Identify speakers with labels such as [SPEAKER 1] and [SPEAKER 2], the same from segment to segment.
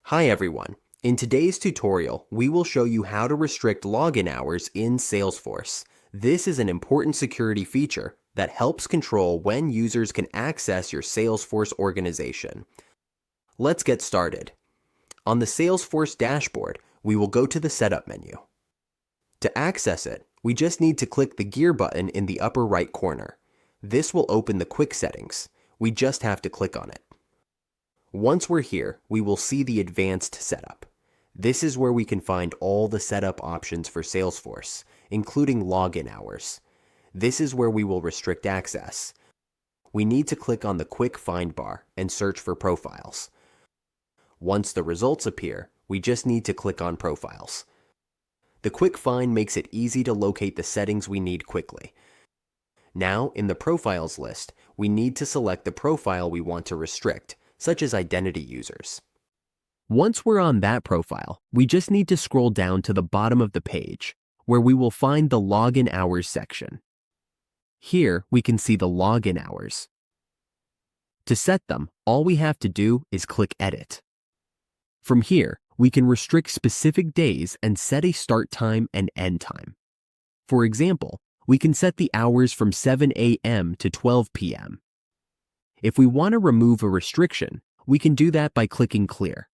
[SPEAKER 1] Hi everyone. In today's tutorial, we will show you how to restrict login hours in Salesforce. This is an important security feature that helps control when users can access your Salesforce organization. Let's get started. On the Salesforce dashboard, we will go to the Setup menu. To access it, we just need to click the gear button in the upper right corner. This will open the quick settings. We just have to click on it. Once we're here, we will see the Advanced Setup. This is where we can find all the setup options for Salesforce, including login hours. This is where we will restrict access. We need to click on the quick find bar and search for profiles. Once the results appear, we just need to click on Profiles. The quick find makes it easy to locate the settings we need quickly. Now, in the Profiles list, we need to select the profile we want to restrict, such as identity users. Once we're on that profile, we just need to scroll down to the bottom of the page, where we will find the Login Hours section. Here, we can see the login hours. To set them, all we have to do is click Edit. From here, we can restrict specific days and set a start time and end time. For example, we can set the hours from 7 a.m. to 12 p.m. If we want to remove a restriction, we can do that by clicking Clear.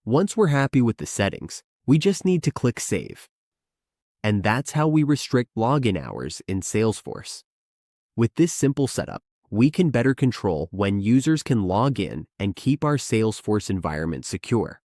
[SPEAKER 1] Once we're happy with the settings, we just need to click Save. And that's how we restrict login hours in Salesforce. With this simple setup, we can better control when users can log in and keep our Salesforce environment secure.